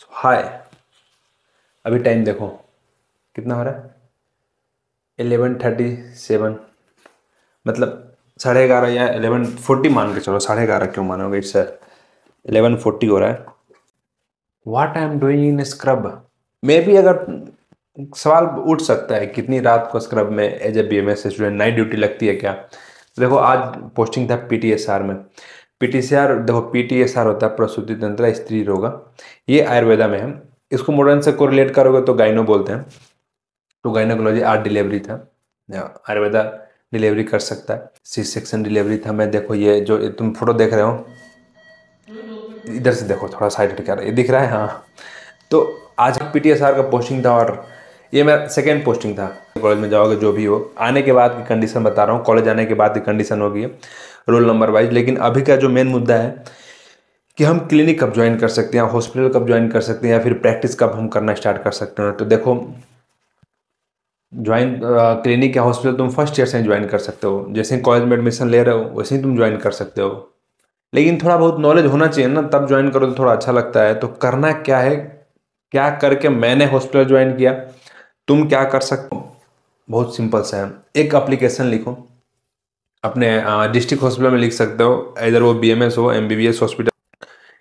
हाय। अभी टाइम देखो कितना हो रहा है, 11:37। मतलब 11:30 या 11:40 मान के चलो, 11:30 क्यों मानोगे, इट्स 11:40 हो रहा है। What I am doing in scrub, may be. अगर सवाल उठ सकता है कितनी रात को स्क्रब में as a BMS student night duty लगती है क्या। देखो, आज पोस्टिंग था PTSR में। PTSR देखो, PTSR होता है प्रसूति तंत्र स्त्री रोग। ये आयुर्वेदा में है। इसको मॉडर्न से कोरिलेट करोगे तो गाइनो बोलते हैं। तो गाइनोकोलॉजी आर्ट डिलीवरी था, आयुर्वेदा डिलीवरी कर सकता है। सी सेक्शन डिलीवरी था। मैं देखो, ये जो तुम फोटो देख रहे हो, इधर से देखो, थोड़ा साइड हट कर, ये दिख रहा है। हाँ, तो आज PTSR का पोस्टिंग था और ये मेरा सेकेंड पोस्टिंग था। कॉलेज में जाओगे जो भी हो, आने के बाद की कंडीशन बता रहा हूँ, कॉलेज आने के बाद की कंडीशन होगी रोल नंबर वाइज। लेकिन अभी का जो मेन मुद्दा है कि हम क्लिनिक कब ज्वाइन कर सकते हैं, हॉस्पिटल कब ज्वाइन कर सकते हैं, या फिर प्रैक्टिस कब हम करना स्टार्ट कर सकते हैं। तो देखो, ज्वाइन क्लिनिक या हॉस्पिटल तुम फर्स्ट ईयर से ज्वाइन कर सकते हो। जैसे ही कॉलेज में एडमिशन ले रहे हो वैसे ही तुम ज्वाइन कर सकते हो। लेकिन थोड़ा बहुत नॉलेज होना चाहिए ना, तब ज्वाइन करो तो थोड़ा अच्छा लगता है। तो करना क्या है, क्या करके मैंने हॉस्पिटल ज्वाइन किया, तुम क्या कर सकते हो, बहुत सिंपल सा है। एक एप्लीकेशन लिखो, अपने डिस्ट्रिक्ट हॉस्पिटल में लिख सकते हो, इधर वो BMS हो, MBBS हॉस्पिटल।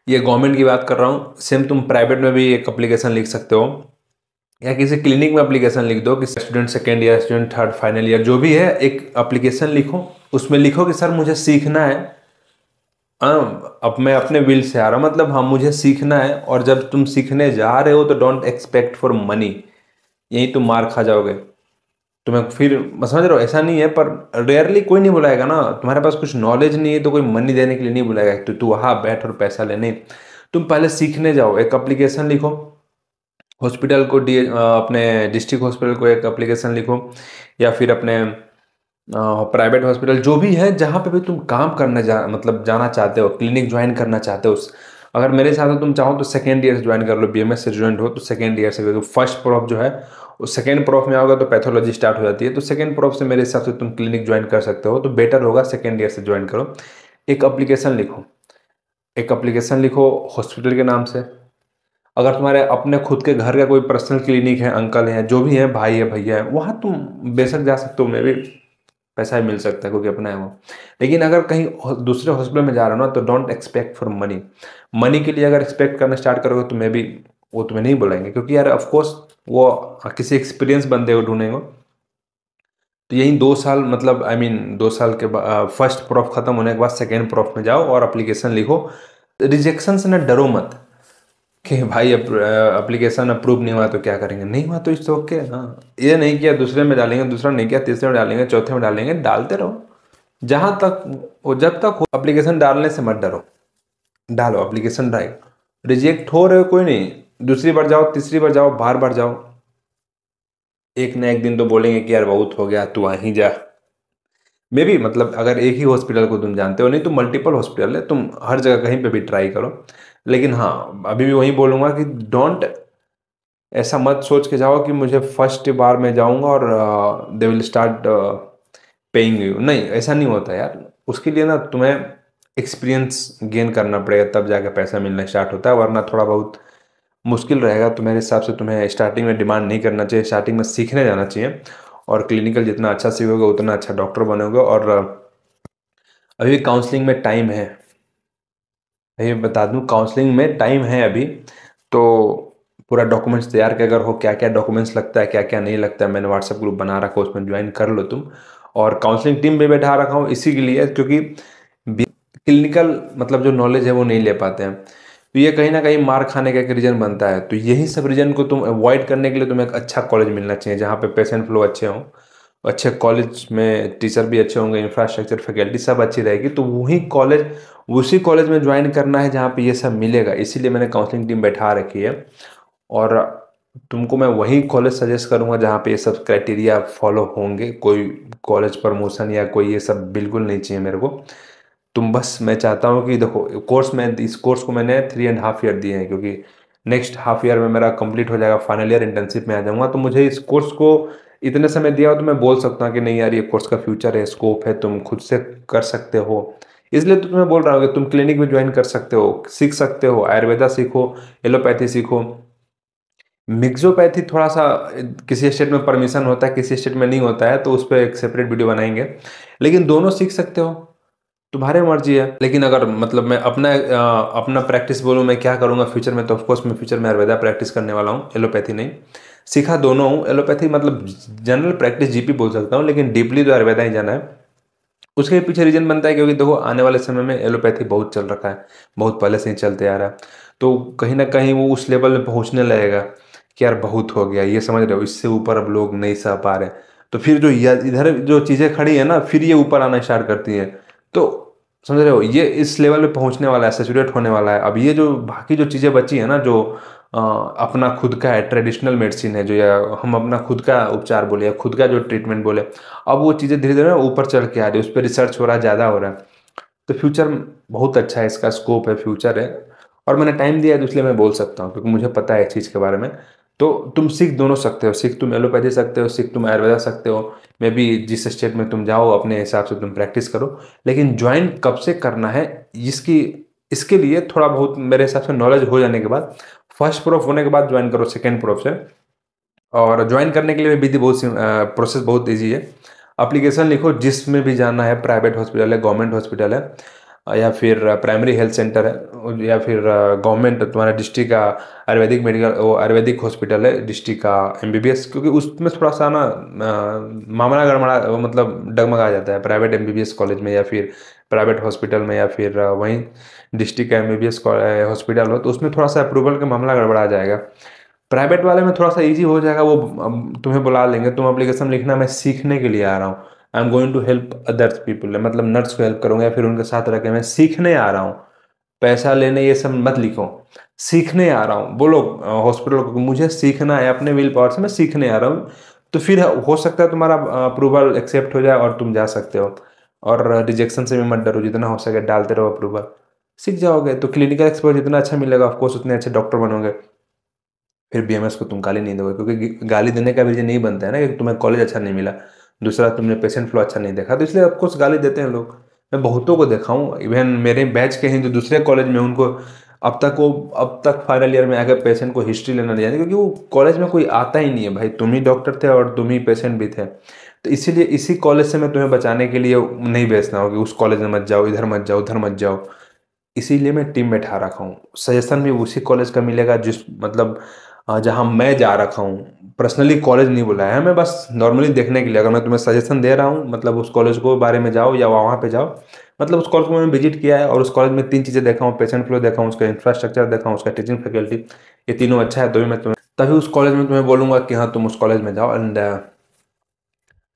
ये गवर्नमेंट की बात कर रहा हूँ। सेम तुम प्राइवेट में भी एक एप्लीकेशन लिख सकते हो, या किसी क्लिनिक में एप्लीकेशन लिख दो कि student second year, student third, final year, जो भी है, एक एप्लीकेशन लिखो। उसमें लिखो कि सर मुझे सीखना है। अब मैं अपने विल से आ रहा हूँ, मतलब हाँ मुझे सीखना है। और जब तुम सीखने जा रहे हो तो डोंट एक्सपेक्ट फॉर मनी, यही तुम मार खा जाओगे। तुम्हें फिर समझ रहे हो, ऐसा नहीं है, पर रेयरली कोई नहीं बुलाएगा ना। तुम्हारे पास कुछ नॉलेज नहीं है तो कोई मनी देने के लिए नहीं बुलाएगा, तो तू वहाँ बैठ और पैसा लेने। तुम पहले सीखने जाओ, एक एप्लीकेशन लिखो। हॉस्पिटल को अपने डिस्ट्रिक्ट हॉस्पिटल को एक एप्लीकेशन लिखो, या फिर अपने प्राइवेट हॉस्पिटल जो भी है, जहाँ पे भी तुम काम करने मतलब जाना चाहते हो, क्लिनिक ज्वाइन करना चाहते हो। अगर मेरे साथ हो, तुम चाहो तो सेकेंड ईयर से ज्वाइन कर लो। BMS से स्टूडेंट हो तो सेकेंड ईयर से करो। फर्स्ट प्रोफ जो है वो सेकेंड प्रोफ में आओगे तो पैथोलॉजी स्टार्ट हो जाती है, तो सेकेंड प्रोफ से मेरे हिसाब से तुम क्लिनिक ज्वाइन कर सकते हो। तो बेटर होगा सेकेंड ईयर से ज्वाइन करो। एक एप्लीकेशन लिखो, एक एप्लीकेशन लिखो हॉस्पिटल के नाम से। अगर तुम्हारे अपने खुद के घर का कोई पर्सनल क्लिनिक है, अंकल है, जो भी है, भाई है, भैया है, वहाँ तुम बेशक जा सकते हो। में भी पैसा ही मिल सकता है क्योंकि अपना है वो। लेकिन अगर कहीं दूसरे हॉस्पिटल में जा रहा हो ना, तो don't expect for money. Money के लिए अगर एक्सपेक्ट करना स्टार्ट करोगे तो मे भी वो तुम्हें नहीं बुलाएंगे, क्योंकि यार ऑफकोर्स वो किसी एक्सपीरियंस बंदे को ढूंढेंगे। तो यही 2 साल, मतलब आई मीन 2 साल के बाद फर्स्ट प्रोफ खत्म होने के बाद सेकेंड प्रोफ में जाओ और एप्लीकेशन लिखो। रिजेक्शन से ना डरो मत कि भाई एप्लीकेशन अप्रूव नहीं हुआ तो क्या करेंगे, नहीं हुआ तो इट्स ओके। हाँ, ये नहीं किया दूसरे में डालेंगे, दूसरा नहीं किया तीसरे में डालेंगे, चौथे में डालेंगे, डालते रहो जहां तक वो, जब तक हो। एप्लीकेशन डालने से मत डरो, डालो एप्लीकेशन। डाल, रिजेक्ट हो रहे हो कोई नहीं, दूसरी बार जाओ, तीसरी बार जाओ, बार बार जाओ। एक ना एक दिन तो बोलेंगे कि यार बहुत हो गया, तू वहीं जा। मे भी, मतलब अगर एक ही हॉस्पिटल को तुम जानते हो, नहीं तो मल्टीपल हॉस्पिटल है, तुम हर जगह कहीं पे भी ट्राई करो। लेकिन हाँ, अभी भी वही बोलूंगा कि डोंट, ऐसा मत सोच के जाओ कि मुझे फर्स्ट बार में जाऊंगा और they will start paying you. नहीं, ऐसा नहीं होता यार। उसके लिए ना तुम्हें एक्सपीरियंस गेन करना पड़ेगा, तब जाके पैसा मिलना स्टार्ट होता है, वरना थोड़ा बहुत मुश्किल रहेगा। तो मेरे हिसाब से तुम्हें स्टार्टिंग में डिमांड नहीं करना चाहिए, स्टार्टिंग में सीखने जाना चाहिए। और क्लिनिकल जितना अच्छा सीखोगे उतना अच्छा डॉक्टर बनोगे। और अभी काउंसलिंग में टाइम है, ये बता दूं, काउंसलिंग में टाइम है अभी। तो पूरा डॉक्यूमेंट्स तैयार के अगर हो, क्या क्या डॉक्यूमेंट्स लगता है, क्या क्या नहीं लगता है, मैंने व्हाट्सएप ग्रुप बना रखा है, उसमें ज्वाइन कर लो तुम। और काउंसलिंग टीम भी बैठा रखा हूँ इसी के लिए, क्योंकि क्लिनिकल मतलब जो नॉलेज है वो नहीं ले पाते हैं। तो ये कहीं ना कहीं मार खाने का एक रीजन बनता है। तो यही सब रीजन को तुम अवॉइड करने के लिए तुम्हें एक अच्छा कॉलेज मिलना चाहिए, जहाँ पे पेशेंट फ्लो अच्छे हों, अच्छे कॉलेज में टीचर भी अच्छे होंगे, इंफ्रास्ट्रक्चर, फैकल्टी सब अच्छी रहेगी। तो वही कॉलेज, उसी कॉलेज में ज्वाइन करना है जहाँ पे ये सब मिलेगा। इसीलिए मैंने काउंसलिंग टीम बैठा रखी है। और तुमको मैं वही कॉलेज सजेस्ट करूंगा जहाँ पे ये सब क्राइटेरिया फॉलो होंगे। कोई कॉलेज प्रमोशन या कोई ये सब बिल्कुल नहीं चाहिए मेरे को। तुम बस, मैं चाहता हूँ कि देखो, कोर्स में, इस कोर्स को मैंने 3.5 ईयर दिए हैं, क्योंकि नेक्स्ट हाफ ईयर में मेरा कंप्लीट हो जाएगा, फाइनल ईयर इंटर्नशिप में आ जाऊंगा। तो मुझे इस कोर्स को इतने समय दिया हो तो मैं बोल सकता हूँ कि नहीं यार, ये कोर्स का फ्यूचर है, स्कोप है, तुम खुद से कर सकते हो। इसलिए तो तुम्हें बोल रहा हूँ कि तुम क्लिनिक भी ज्वाइन कर सकते हो, सीख सकते हो, आयुर्वेदा सीखो, एलोपैथी सीखो। मिक्सोपैथी थोड़ा सा किसी स्टेट में परमिशन होता है, किसी स्टेट में नहीं होता है, तो उस पर एक सेपरेट वीडियो बनाएंगे। लेकिन दोनों सीख सकते हो, तुम्हारे मर्जी है। लेकिन अगर मतलब मैं अपना प्रैक्टिस बोलूँ मैं क्या करूँगा फ्यूचर में, तो ऑफकोर्स मैं फ्यूचर में आयुर्वेदा प्रैक्टिस करने वाला हूँ, एलोपैथी नहीं। सीखा दोनों हूँ, एलोपैथी मतलब जनरल प्रैक्टिस जीपी बोल सकता हूँ, लेकिन डीपली तो आयुर्वेदा ही जाना है। उसके पीछे रीजन बनता है क्योंकि देखो आने वाले समय में एलोपैथी बहुत चल रखा है, बहुत पहले से ही चलते आ रहा है। तो कहीं ना कहीं वो उस लेवल में पहुंचने लगेगा कि यार बहुत हो गया, ये समझ रहे हो, इससे ऊपर अब लोग नहीं सह पा रहे। तो फिर जो इधर जो चीज़ें खड़ी है ना, फिर ये ऊपर आना स्टार्ट करती हैं। तो समझ रहे हो, ये इस लेवल पे पहुंचने वाला है, सेचुरेट होने वाला है। अब ये जो बाकी जो चीज़ें बची है ना, जो अपना खुद का है, ट्रेडिशनल मेडिसिन है जो, या हम अपना खुद का उपचार बोले या खुद का जो ट्रीटमेंट बोले, अब वो चीज़ें धीरे धीरे ऊपर चढ़ के आ रही है, उस पर रिसर्च हो रहा है, ज़्यादा हो रहा है। तो फ्यूचर बहुत अच्छा है, इसका स्कोप है, फ्यूचर है। और मैंने टाइम दिया है तो इसलिए मैं बोल सकता हूँ, क्योंकि मुझे पता है इस चीज़ के बारे में। तो तुम सीख दोनों सकते हो, सीख तुम एलोपैथी सकते हो, सीख तुम आयुर्वेदा सकते हो। मे बी जिस स्टेट में तुम जाओ अपने हिसाब से तुम प्रैक्टिस करो। लेकिन ज्वाइन कब से करना है, इसकी इसके लिए थोड़ा बहुत मेरे हिसाब से नॉलेज हो जाने के बाद, फर्स्ट प्रूफ होने के बाद ज्वाइन करो, सेकेंड प्रूफ से। और ज्वाइन करने के लिए विधि बहुत प्रोसेस बहुत ईजी है। एप्लीकेशन लिखो, जिसमें भी जाना है, प्राइवेट हॉस्पिटल है, गवर्नमेंट हॉस्पिटल है, या फिर प्राइमरी हेल्थ सेंटर है, या फिर गवर्नमेंट तुम्हारा डिस्ट्रिक्ट का आयुर्वेदिक मेडिकल, वो आयुर्वेदिक हॉस्पिटल है डिस्ट्रिक्ट का एमबीबीएस, क्योंकि उसमें थोड़ा सा ना मामला गड़बड़ा, मतलब डगमगा जाता है प्राइवेट एमबीबीएस कॉलेज में, या फिर प्राइवेट हॉस्पिटल में, या फिर वहीं डिस्ट्रिक्ट का एमबीबीएस हॉस्पिटल हो, तो उसमें थोड़ा सा अप्रूवल का मामला गड़बड़ा जाएगा। प्राइवेट वाले में थोड़ा सा इजी हो जाएगा, वो तुम्हें बुला लेंगे, तुम एप्लीकेशन लिखना, मैं सीखने के लिए आ रहा हूँ, I am going to help others people, मतलब नर्स को हेल्प करूंगा या फिर उनके साथ रह के मैं सीखने आ रहा हूँ, पैसा लेने ये सब मत लिखो, सीखने आ रहा हूँ बोलो हॉस्पिटल को, मुझे सीखना है, अपने विल पावर से मैं सीखने आ रहा हूँ। तो फिर हो सकता है तुम्हारा अप्रूवल एक्सेप्ट हो जाए और तुम जा सकते हो। और रिजेक्शन से भी मत डरो, जितना हो सके डालते रहो अप्रूवल, सीख जाओगे तो क्लिनिकल एक्सपोजर जितना अच्छा मिलेगा, ऑफकोर्स उतने अच्छे डॉक्टर बनोगे। फिर बीएमएस को तुम गाली नहीं दोगे, क्योंकि गाली देने का रीजन नहीं बनता है ना कि तुम्हें कॉलेज अच्छा नहीं मिला, दूसरा तुमने पेशेंट फ्लो अच्छा नहीं देखा, तो इसलिए ऑफकोर्स गाली देते हैं लोग। मैं बहुतों को देखा हूँ, इवन मेरे बैच के हैं जो दूसरे कॉलेज में, उनको अब तक फाइनल ईयर में आकर पेशेंट को हिस्ट्री लेना नहीं आती, क्योंकि वो कॉलेज में कोई आता ही नहीं है भाई, तुम ही डॉक्टर थे और तुम ही पेशेंट भी थे। तो इसीलिए इसी कॉलेज से मैं तुम्हें बचाने के लिए नहीं भेजना हो कि उस कॉलेज में मत जाओ, इधर मत जाओ, उधर मत जाओ। इसीलिए मैं टीम बैठा रखा हूँ, सजेशन भी उसी कॉलेज का मिलेगा जिस मतलब जहाँ मैं जा रखा हूँ। पर्सनली कॉलेज नहीं बुलाया है, मैं बस नॉर्मली देखने के लिए, अगर मैं तुम्हें सजेशन दे रहा हूँ मतलब उस कॉलेज को बारे में जाओ या वहाँ पे जाओ, मतलब उस कॉलेज को मैंने विजिट किया है और उस कॉलेज में तीन चीज़ें देखा हूँ, पेशेंट फ्लो देखा हूँ, उसका इंफ्रास्ट्रक्चर देखा हूँ, उसका टीचिंग फैकल्टी, ये तीनों अच्छा है, तभी उस कॉलेज में तुम्हें बोलूँगा कि हाँ तुम उस कॉलेज में जाओ। एंड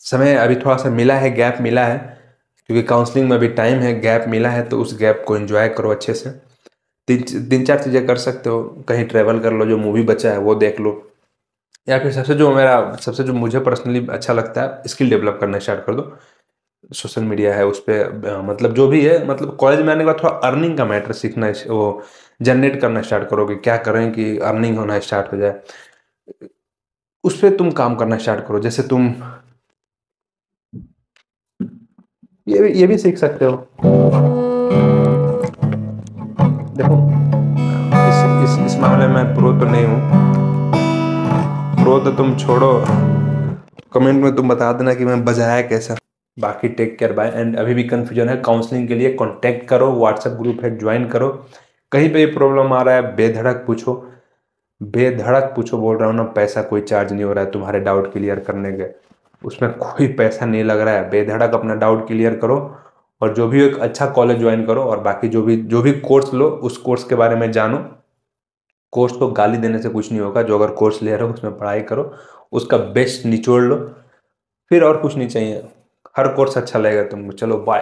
समय अभी थोड़ा सा मिला है, गैप मिला है, क्योंकि काउंसलिंग में अभी टाइम है, गैप मिला है, तो उस गैप को एंजॉय करो अच्छे से। तीन चार चीज़ें कर सकते हो, कहीं ट्रैवल कर लो, जो मूवी बचा है वो देख लो, या फिर सबसे जो मुझे पर्सनली अच्छा लगता है, स्किल डेवलप करना स्टार्ट कर दो। सोशल मीडिया है उस पर, मतलब जो भी है, मतलब कॉलेज में आने के बाद थोड़ा अर्निंग का मैटर सीखना, वो जनरेट करना स्टार्ट करोगे, क्या करें कि अर्निंग होना स्टार्ट हो जाए, उस पर तुम काम करना स्टार्ट करो। जैसे तुम ये भी सीख सकते हो। देखो इस मामले में प्रो तो नहीं हूँ, प्रो तो तुम छोड़ो, कमेंट में तुम बता देना कि मैं बजाया कैसा। बाकी टेक केयर बाय। एंड अभी भी कंफ्यूजन है, काउंसलिंग के लिए कांटेक्ट करो, व्हाट्सएप ग्रुप है ज्वाइन करो, कहीं पे प्रॉब्लम आ रहा है बेधड़क पूछो, बेधड़क पूछो, बोल रहा हूँ ना, पैसा कोई चार्ज नहीं हो रहा है तुम्हारे डाउट क्लियर करने के, उसमें कोई पैसा नहीं लग रहा है, बेधड़क अपना डाउट क्लियर करो, और जो भी एक अच्छा कॉलेज ज्वाइन करो, और बाकी जो भी कोर्स लो उस कोर्स के बारे में जानो। कोर्स को गाली देने से कुछ नहीं होगा, जो अगर कोर्स ले रहे हो उसमें पढ़ाई करो, उसका बेस्ट निचोड़ लो, फिर और कुछ नहीं चाहिए, हर कोर्स अच्छा लगेगा तुमको। चलो बाय।